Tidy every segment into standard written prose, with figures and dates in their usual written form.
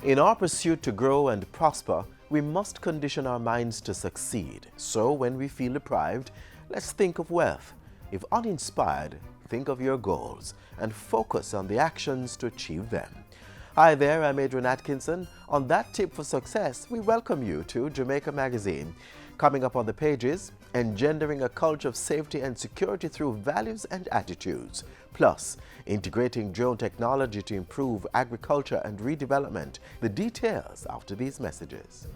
In our pursuit to grow and prosper, we must condition our minds to succeed. So when we feel deprived, let's think of wealth. If uninspired, think of your goals and focus on the actions to achieve them. Hi there, I'm Adrian Atkinson. On that tip for success, we welcome you to Jamaica Magazine. Coming up on the pages, engendering a culture of safety and security through values and attitudes. Plus, integrating drone technology to improve agriculture and redevelopment. The details after these messages.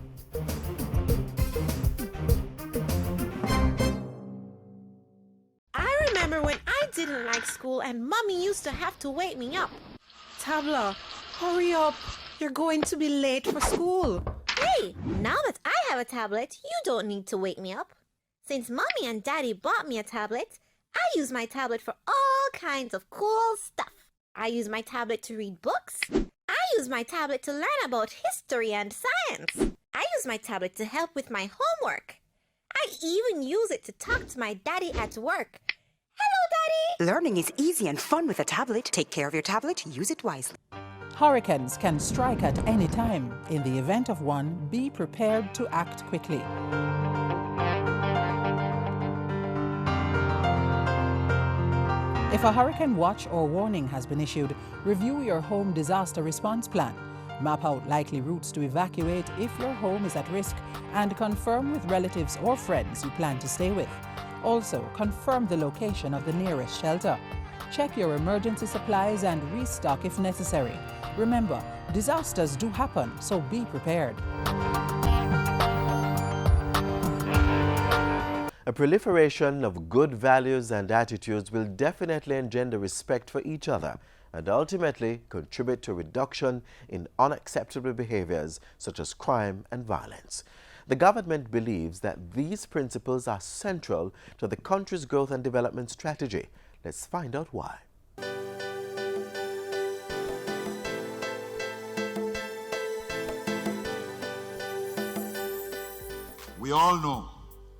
I remember when I didn't like school and Mommy used to have to wake me up. Tabla, hurry up. You're going to be late for school. Hey, now that I have a tablet, you don't need to wake me up. Since Mommy and Daddy bought me a tablet, I use my tablet for all kinds of cool stuff. I use my tablet to read books. I use my tablet to learn about history and science. I use my tablet to help with my homework. I even use it to talk to my daddy at work. Hello, Daddy! Learning is easy and fun with a tablet. Take care of your tablet, use it wisely. Hurricanes can strike at any time. In the event of one, be prepared to act quickly. If a hurricane watch or warning has been issued, review your home disaster response plan. Map out likely routes to evacuate if your home is at risk and confirm with relatives or friends you plan to stay with. Also, confirm the location of the nearest shelter. Check your emergency supplies and restock if necessary. Remember, disasters do happen, so be prepared. A proliferation of good values and attitudes will definitely engender respect for each other and ultimately contribute to a reduction in unacceptable behaviors such as crime and violence. The government believes that these principles are central to the country's growth and development strategy. Let's find out why. We all know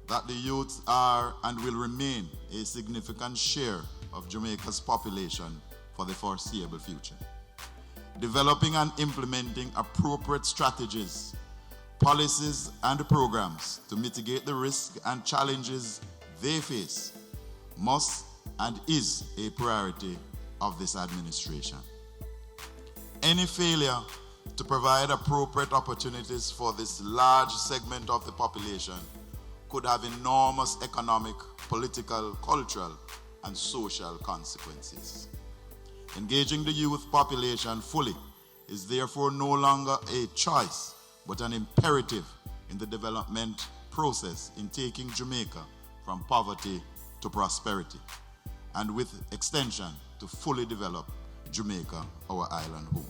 that the youth are and will remain a significant share of Jamaica's population for the foreseeable future. Developing and implementing appropriate strategies, policies and programs to mitigate the risks and challenges they face must and is a priority of this administration. Any failure to provide appropriate opportunities for this large segment of the population could have enormous economic, political, cultural, and social consequences. Engaging the youth population fully is therefore no longer a choice, but an imperative in the development process in taking Jamaica from poverty to prosperity, and with extension to fully develop Jamaica, our island home.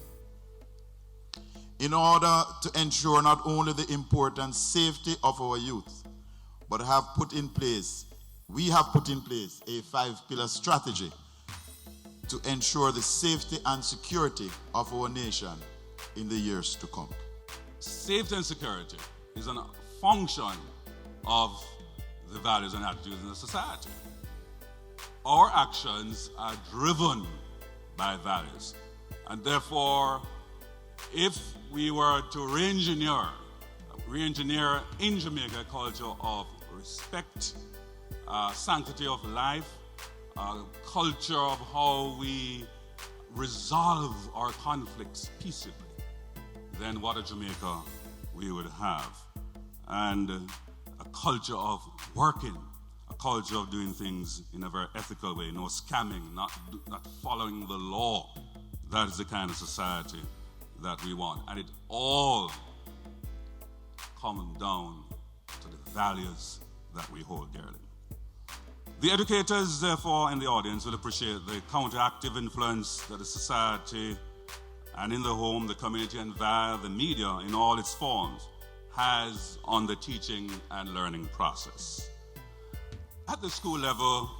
In order to ensure not only the important safety of our youth, but we have put in place a 5-pillar strategy to ensure the safety and security of our nation in the years to come. Safety and security is a function of the values and attitudes in the society. Our actions are driven by values, and therefore, if we were to re-engineer in Jamaica a culture of respect, sanctity of life, culture of how we resolve our conflicts peaceably, then what a Jamaica we would have. And a culture of working, a culture of doing things in a very ethical way, no scamming, not following the law. That is the kind of society that we want. And it all comes down to the values that we hold dearly. The educators, therefore, in the audience will appreciate the counteractive influence that the society and in the home, the community, and via the media in all its forms has on the teaching and learning process. At the school level,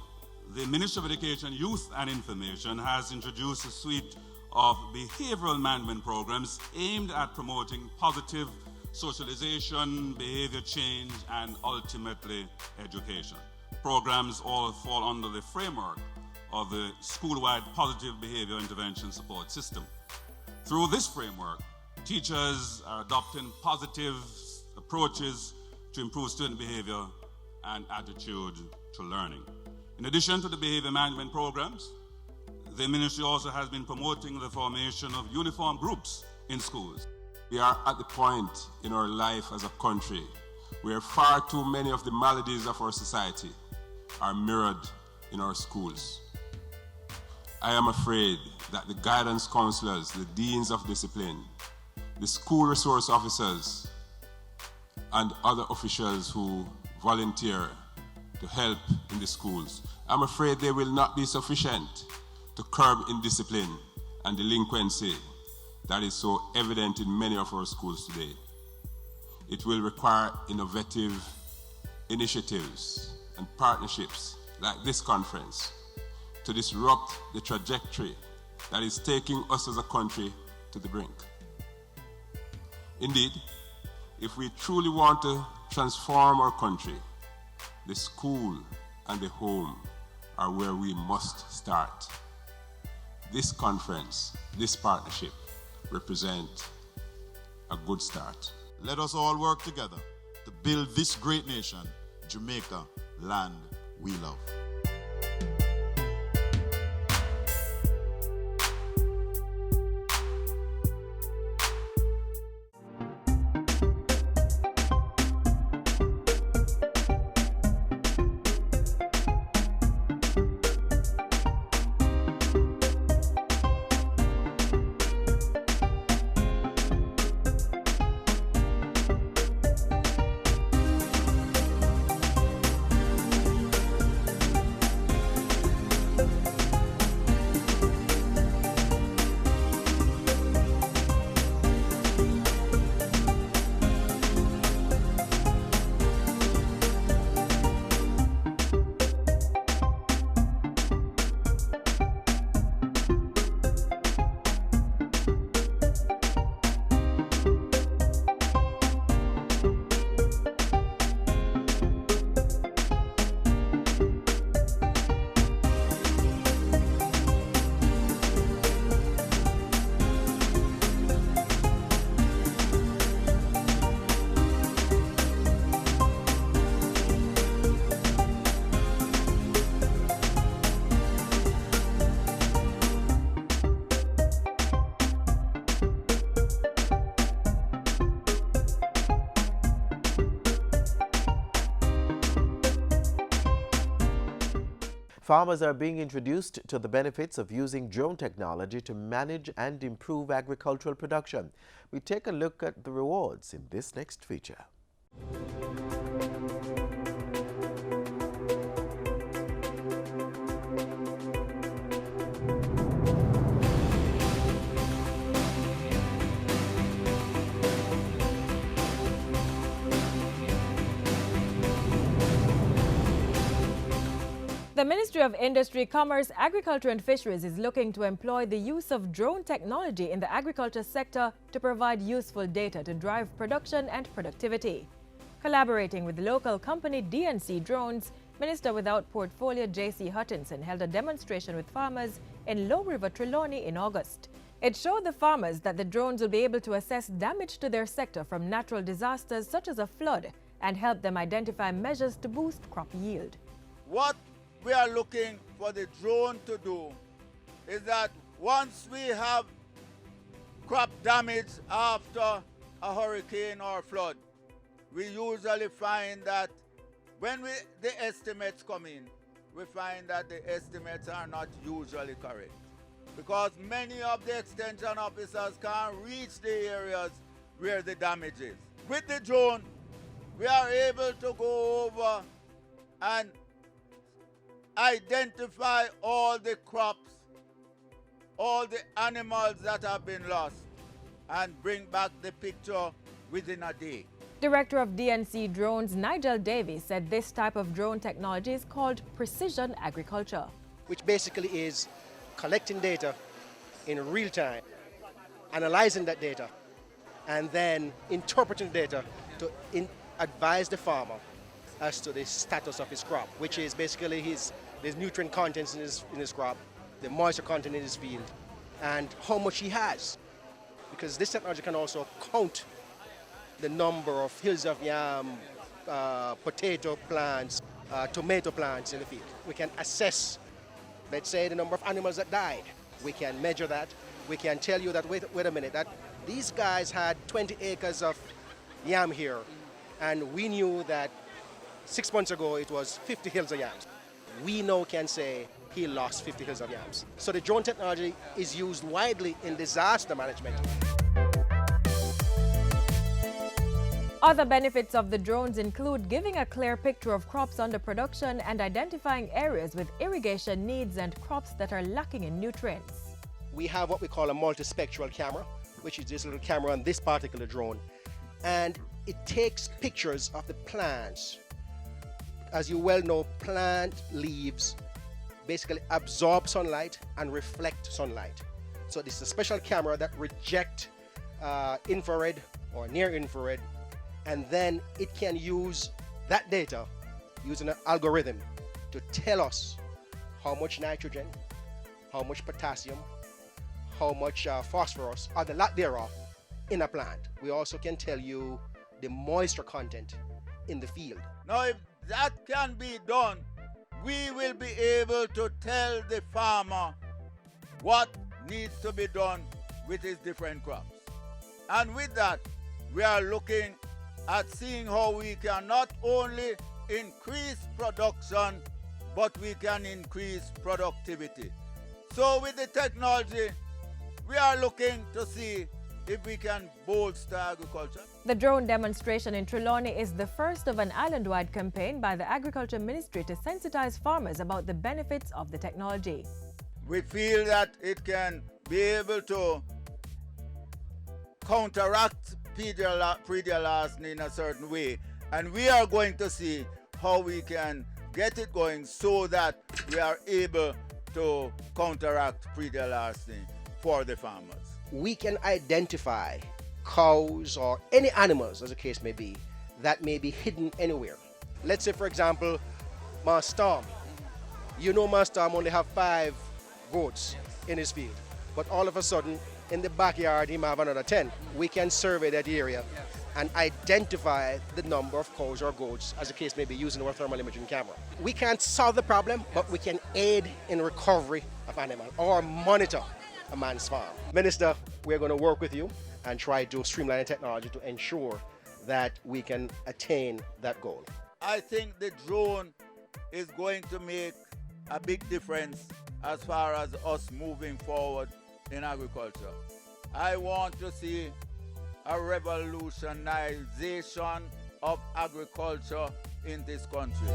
the Ministry of Education, Youth and Information has introduced a suite of behavioral management programs aimed at promoting positive socialization, behavior change, and ultimately education. Programs all fall under the framework of the school-wide positive behavior intervention support system. Through this framework, teachers are adopting positive approaches to improve student behavior and attitude to learning. In addition to the behavior management programs, the ministry also has been promoting the formation of uniform groups in schools. We are at the point in our life as a country where far too many of the maladies of our society are mirrored in our schools. I am afraid that the guidance counselors, the deans of discipline, the school resource officers, and other officials who volunteer to help in the schools, I'm afraid they will not be sufficient to curb indiscipline and delinquency that is so evident in many of our schools today. It will require innovative initiatives and partnerships like this conference to disrupt the trajectory that is taking us as a country to the brink. Indeed, if we truly want to transform our country, the school and the home are where we must start. This conference, this partnership, represent a good start. Let us all work together to build this great nation, Jamaica, land we love. Farmers are being introduced to the benefits of using drone technology to manage and improve agricultural production. We take a look at the rewards in this next feature. The Ministry of Industry, Commerce, Agriculture and Fisheries is looking to employ the use of drone technology in the agriculture sector to provide useful data to drive production and productivity. Collaborating with the local company DNC Drones, Minister without Portfolio J.C. Hutchinson held a demonstration with farmers in Low River, Trelawney in August. It showed the farmers that the drones will be able to assess damage to their sector from natural disasters such as a flood and help them identify measures to boost crop yield. What we are looking for the drone to do is that once we have crop damage after a hurricane or flood, we usually find that when the estimates come in, we find that the estimates are not usually correct, because many of the extension officers can't reach the areas where the damage is. With the drone, we are able to go over and identify all the crops, all the animals that have been lost, and bring back the picture within a day. Director of DNC Drones, Nigel Davies, said this type of drone technology is called precision agriculture, which basically is collecting data in real time, analyzing that data, and then interpreting data to advise the farmer as to the status of his crop, which is basically his nutrient contents in his crop, the moisture content in his field, and how much he has. because this technology can also count the number of hills of yam, potato plants, tomato plants in the field. We can assess, let's say, the number of animals that died. We can measure that. We can tell you that, wait a minute, that these guys had 20 acres of yam here, and we knew that 6 months ago it was 50 hills of yams. We now can say he lost 50 hills of yams. So the drone technology is used widely in disaster management. Other benefits of the drones include giving a clear picture of crops under production and identifying areas with irrigation needs and crops that are lacking in nutrients. We have what we call a multispectral camera, which is this little camera on this particular drone, and it takes pictures of the plants. As you well know, plant leaves basically absorb sunlight and reflect sunlight. So this is a special camera that rejects infrared or near infrared, and then it can use that data using an algorithm to tell us how much nitrogen, how much potassium, how much phosphorus, or the lack thereof, in a plant. We also can tell you the moisture content in the field. Now, if that can be done, we will be able to tell the farmer what needs to be done with his different crops. And with that, we are looking at seeing how we can not only increase production, but we can increase productivity. So with the technology, we are looking to see if we can bolster agriculture. The drone demonstration in Trelawney is the first of an island-wide campaign by the Agriculture Ministry to sensitize farmers about the benefits of the technology. We feel that it can be able to counteract predial larceny in a certain way, and we are going to see how we can get it going so that we are able to counteract predial larceny for the farmers. We can identify cows or any animals, as the case may be, that may be hidden anywhere. Let's say, for example, Master Storm. You know Master Storm only have 5 goats in his field, but all of a sudden, in the backyard, he might have another 10. We can survey that area and identify the number of cows or goats, as the case may be, using our thermal imaging camera. We can't solve the problem, but we can aid in recovery of animals or monitor a man's farm. Minister, we're going to work with you and try to streamline the technology to ensure that we can attain that goal. I think the drone is going to make a big difference as far as us moving forward in agriculture. I want to see a revolutionization of agriculture in this country.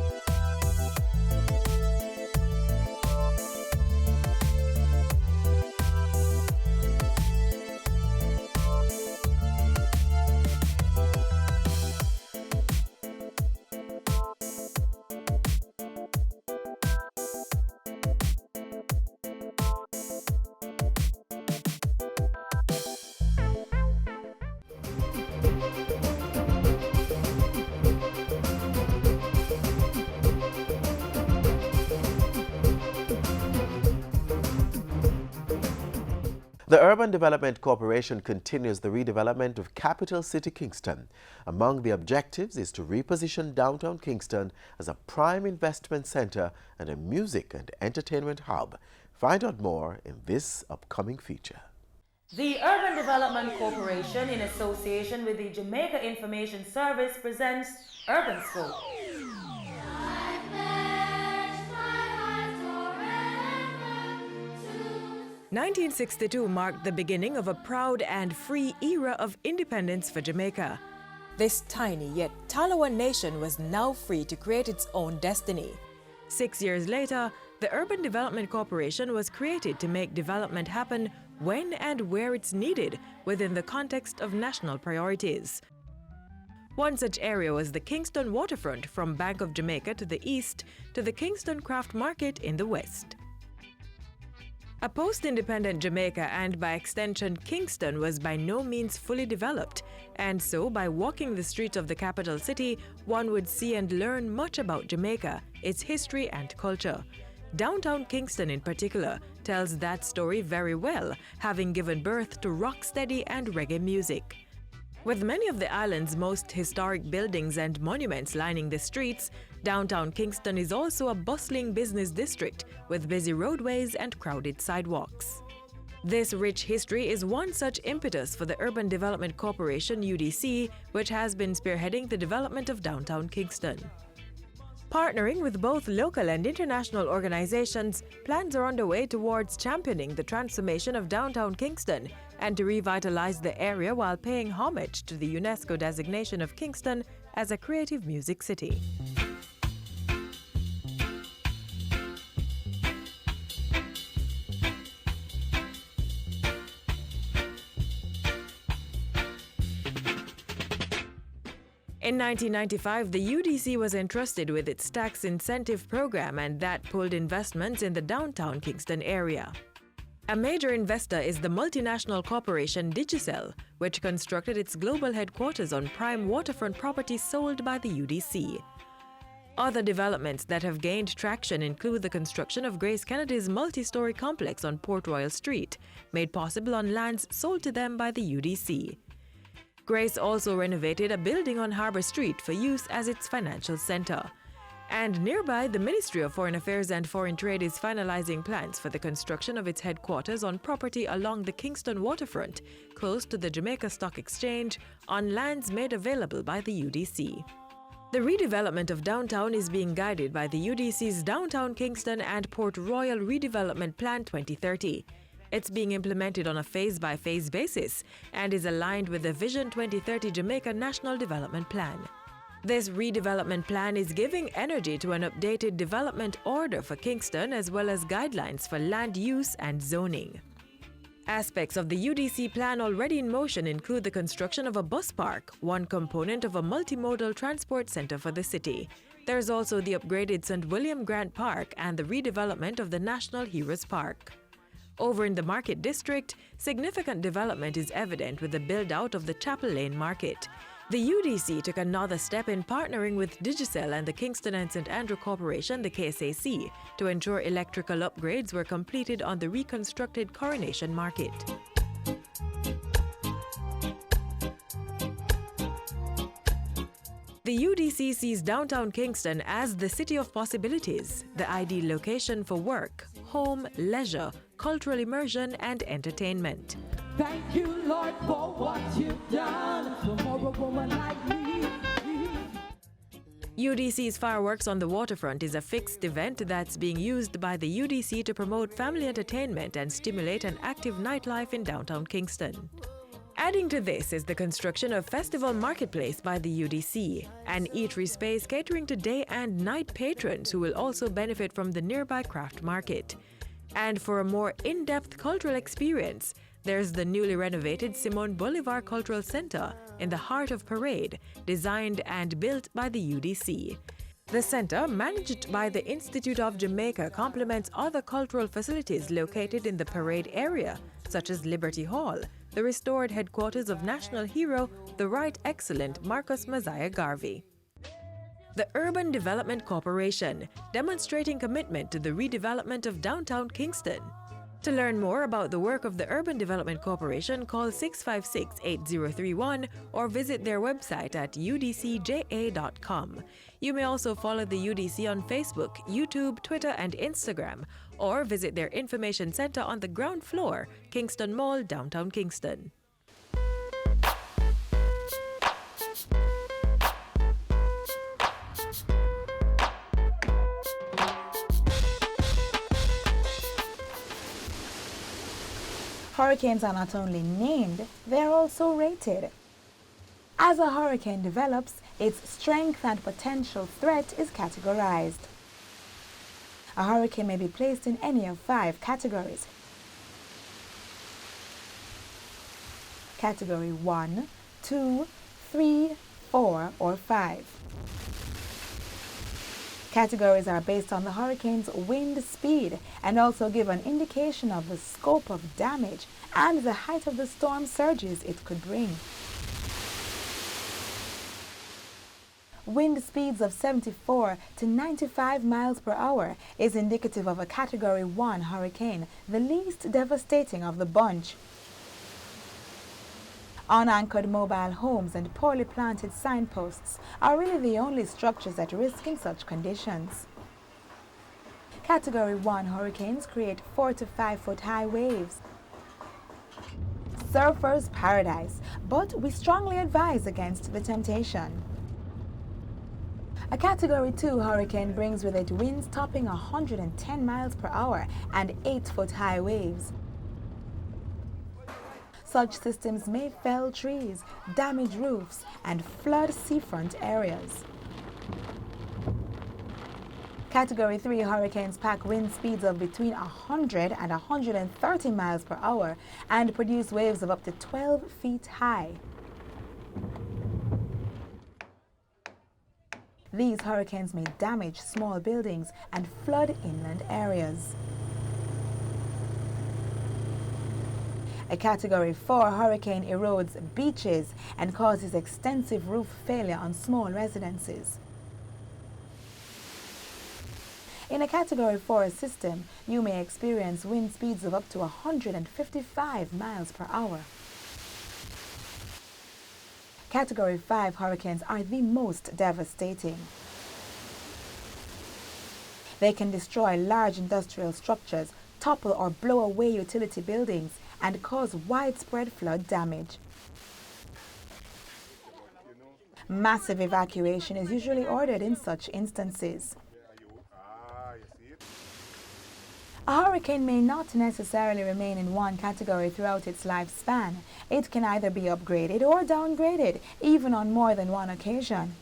The Urban Development Corporation continues the redevelopment of capital city Kingston. Among the objectives is to reposition downtown Kingston as a prime investment center and a music and entertainment hub. Find out more in this upcoming feature. The Urban Development Corporation, in association with the Jamaica Information Service, presents Urban Scope. 1962 marked the beginning of a proud and free era of independence for Jamaica. This tiny yet Talawa nation was now free to create its own destiny. 6 years later, the Urban Development Corporation was created to make development happen when and where it's needed within the context of national priorities. One such area was the Kingston waterfront, from Bank of Jamaica to the east to the Kingston Craft Market in the west. A post-independent Jamaica, and by extension Kingston, was by no means fully developed, and so by walking the streets of the capital city, one would see and learn much about Jamaica, its history and culture. Downtown Kingston in particular tells that story very well, having given birth to rocksteady and reggae music. With many of the island's most historic buildings and monuments lining the streets, downtown Kingston is also a bustling business district with busy roadways and crowded sidewalks. This rich history is one such impetus for the Urban Development Corporation (UDC), which has been spearheading the development of downtown Kingston. Partnering with both local and international organizations, plans are underway towards championing the transformation of downtown Kingston and to revitalize the area while paying homage to the UNESCO designation of Kingston as a creative music city. In 1995, the UDC was entrusted with its tax incentive program, and that pulled investments in the downtown Kingston area. A major investor is the multinational corporation Digicel, which constructed its global headquarters on prime waterfront property sold by the UDC. Other developments that have gained traction include the construction of Grace Kennedy's multi-story complex on Port Royal Street, made possible on lands sold to them by the UDC. Grace also renovated a building on Harbour Street for use as its financial center. And nearby, the Ministry of Foreign Affairs and Foreign Trade is finalizing plans for the construction of its headquarters on property along the Kingston waterfront, close to the Jamaica Stock Exchange, on lands made available by the UDC. The redevelopment of downtown is being guided by the UDC's Downtown Kingston and Port Royal Redevelopment Plan 2030. It's being implemented on a phase-by-phase basis and is aligned with the Vision 2030 Jamaica National Development Plan. This redevelopment plan is giving energy to an updated development order for Kingston as well as guidelines for land use and zoning. Aspects of the UDC plan already in motion include the construction of a bus park, one component of a multimodal transport center for the city. There's also the upgraded St. William Grant Park and the redevelopment of the National Heroes Park. Over in the Market District, significant development is evident with the build-out of the Chapel Lane Market. The UDC took another step in partnering with Digicel and the Kingston and St. Andrew Corporation, the KSAC, to ensure electrical upgrades were completed on the reconstructed Coronation Market. The UDC sees downtown Kingston as the city of possibilities, the ideal location for work, home, leisure, cultural immersion, and entertainment. Thank you, Lord, for what you've done for a woman like me. UDC's Fireworks on the Waterfront is a fixed event that's being used by the UDC to promote family entertainment and stimulate an active nightlife in downtown Kingston. Adding to this is the construction of Festival Marketplace by the UDC, an eatery space catering to day and night patrons who will also benefit from the nearby craft market. And for a more in-depth cultural experience, there's the newly renovated Simon Bolivar Cultural Center in the heart of Parade, designed and built by the UDC. The center, managed by the Institute of Jamaica, complements other cultural facilities located in the Parade area, such as Liberty Hall, the restored headquarters of national hero, the Right Excellent Marcus Messiah Garvey. The Urban Development Corporation, demonstrating commitment to the redevelopment of downtown Kingston. To learn more about the work of the Urban Development Corporation, call 656-8031 or visit their website at udcja.com. You may also follow the UDC on Facebook, YouTube, Twitter, and Instagram, or visit their information center on the ground floor, Kingston Mall, downtown Kingston. Hurricanes are not only named, they are also rated. As a hurricane develops, its strength and potential threat is categorized. A hurricane may be placed in any of 5 categories. Category 1, 2, 3, 4, or 5. Categories are based on the hurricane's wind speed and also give an indication of the scope of damage and the height of the storm surges it could bring. Wind speeds of 74 to 95 miles per hour is indicative of a Category 1 hurricane, the least devastating of the bunch. Unanchored mobile homes and poorly planted signposts are really the only structures at risk in such conditions. Category 1 hurricanes create 4 to 5 foot high waves. Surfer's paradise, but we strongly advise against the temptation. A Category 2 hurricane brings with it winds topping 110 miles per hour and 8 foot high waves. Such systems may fell trees, damage roofs, and flood seafront areas. Category 3 hurricanes pack wind speeds of between 100 and 130 miles per hour and produce waves of up to 12 feet high. These hurricanes may damage small buildings and flood inland areas. A Category 4 hurricane erodes beaches and causes extensive roof failure on small residences. In a Category 4 system, you may experience wind speeds of up to 155 miles per hour. Category 5 hurricanes are the most devastating. They can destroy large industrial structures, topple or blow away utility buildings, and cause widespread flood damage. Massive evacuation is usually ordered in such instances. A hurricane may not necessarily remain in one category throughout its lifespan. It can either be upgraded or downgraded, even on more than one occasion.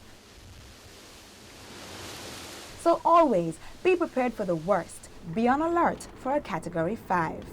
So always be prepared for the worst. Be on alert for a Category 5.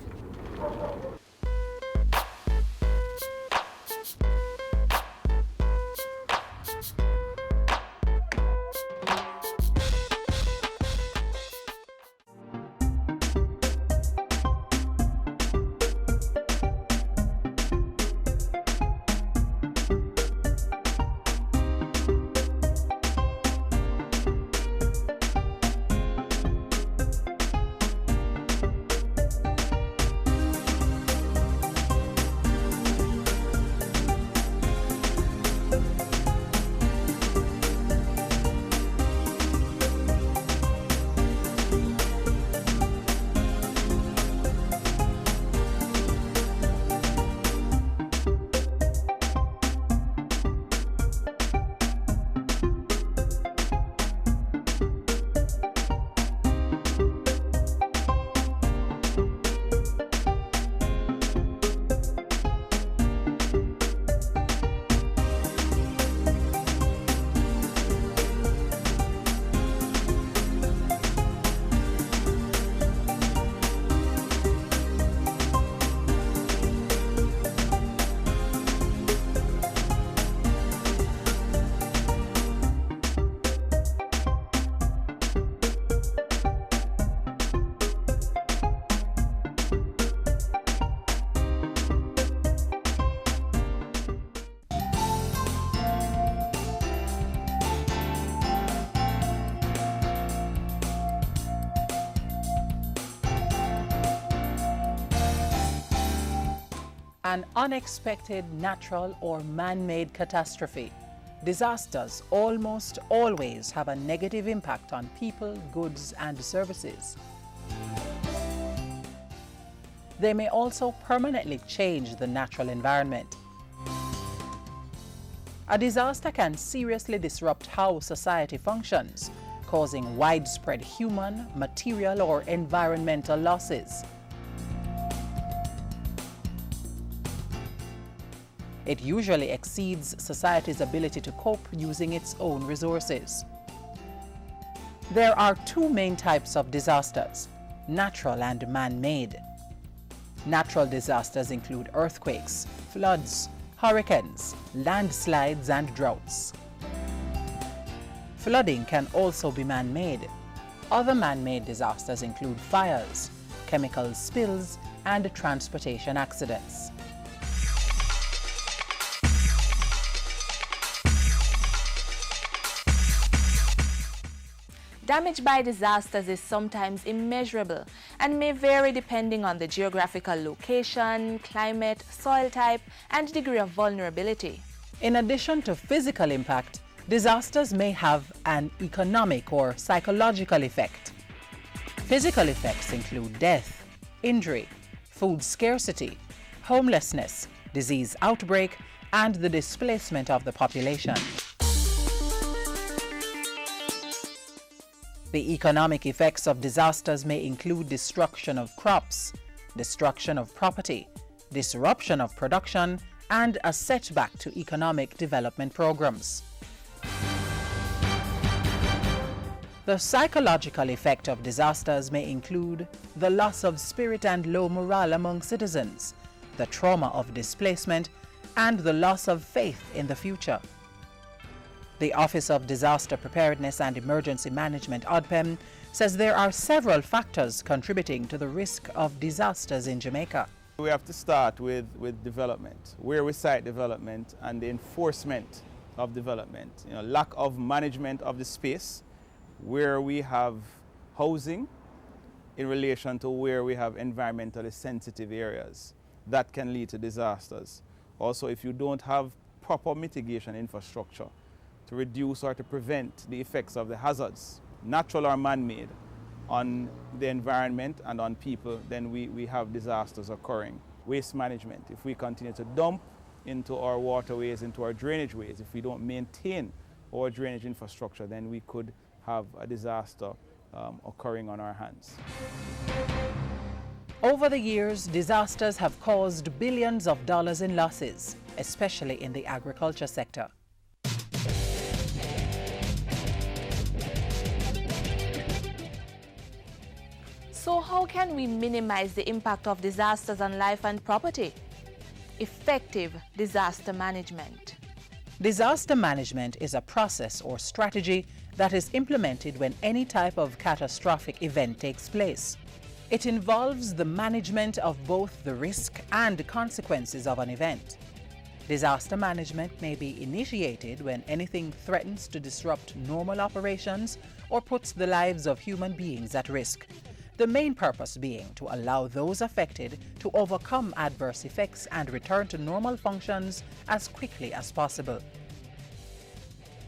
An unexpected natural or man-made catastrophe. Disasters almost always have a negative impact on people, goods, and services. They may also permanently change the natural environment. A disaster can seriously disrupt how society functions, causing widespread human, material, or environmental losses. It usually exceeds society's ability to cope using its own resources. There are two main types of disasters: natural and man-made. Natural disasters include earthquakes, floods, hurricanes, landslides, and droughts. Flooding can also be man-made. Other man-made disasters include fires, chemical spills, and transportation accidents. Damage by disasters is sometimes immeasurable and may vary depending on the geographical location, climate, soil type, and degree of vulnerability. In addition to physical impact, disasters may have an economic or psychological effect. Physical effects include death, injury, food scarcity, homelessness, disease outbreak, and the displacement of the population. The economic effects of disasters may include destruction of crops, destruction of property, disruption of production, and a setback to economic development programs. The psychological effect of disasters may include the loss of spirit and low morale among citizens, the trauma of displacement, and the loss of faith in the future. The Office of Disaster Preparedness and Emergency Management, OPM, says there are several factors contributing to the risk of disasters in Jamaica. We have to start with development, where we site development and the enforcement of development. Lack of management of the space, where we have housing in relation to where we have environmentally sensitive areas. That can lead to disasters. Also, if you don't have proper mitigation infrastructure to reduce or to prevent the effects of the hazards, natural or man-made, on the environment and on people, then we have disasters occurring. Waste management. If we continue to dump into our waterways, into our drainage ways, if we don't maintain our drainage infrastructure, then we could have a disaster occurring on our hands. Over the years, disasters have caused billions of dollars in losses, especially in the agriculture sector. So how can we minimize the impact of disasters on life and property? Effective disaster management. Disaster management is a process or strategy that is implemented when any type of catastrophic event takes place. It involves the management of both the risk and consequences of an event. Disaster management may be initiated when anything threatens to disrupt normal operations or puts the lives of human beings at risk. The main purpose being to allow those affected to overcome adverse effects and return to normal functions as quickly as possible.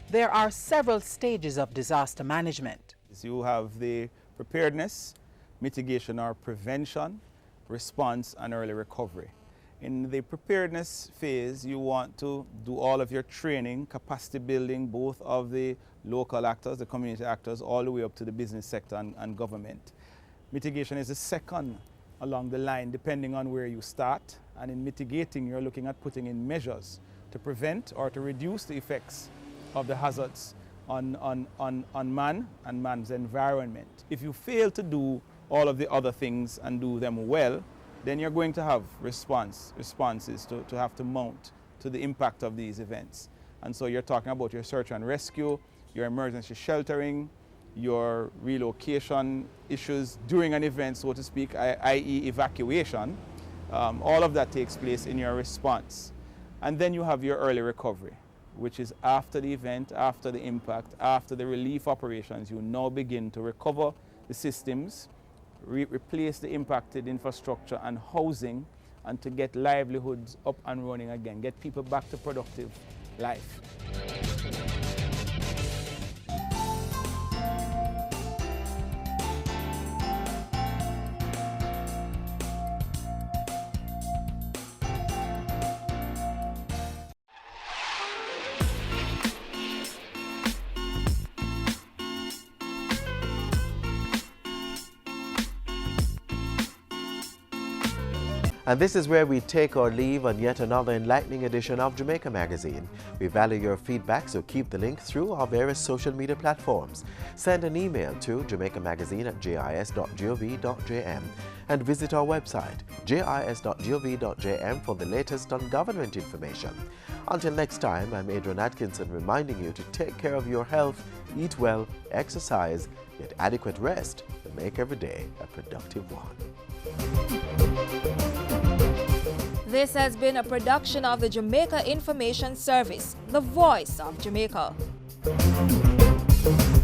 There are several stages of disaster management. You have the preparedness, mitigation or prevention, response, and early recovery. In the preparedness phase, you want to do all of your training, capacity building, both of the local actors, the community actors, all the way up to the business sector and government. Mitigation is the second along the line, depending on where you start. And in mitigating, you're looking at putting in measures to prevent or to reduce the effects of the hazards on man and man's environment. If you fail to do all of the other things and do them well, then you're going to have responses to have to mount to the impact of these events. And so you're talking about your search and rescue, your emergency sheltering, your relocation issues during an event, so to speak, i.e. evacuation. All of that takes place in your response. And then you have your early recovery, which is after the event, after the impact, after the relief operations. You now begin to recover the systems, replace the impacted infrastructure and housing, and to get livelihoods up and running again, get people back to productive life. And this is where we take our leave on yet another enlightening edition of Jamaica Magazine. We value your feedback, so keep the link through our various social media platforms. Send an email to jamaicamagazine@jis.gov.jm and visit our website, jis.gov.jm, for the latest on government information. Until next time, I'm Adrian Atkinson reminding you to take care of your health, eat well, exercise, get adequate rest to make every day a productive one. This has been a production of the Jamaica Information Service, the voice of Jamaica.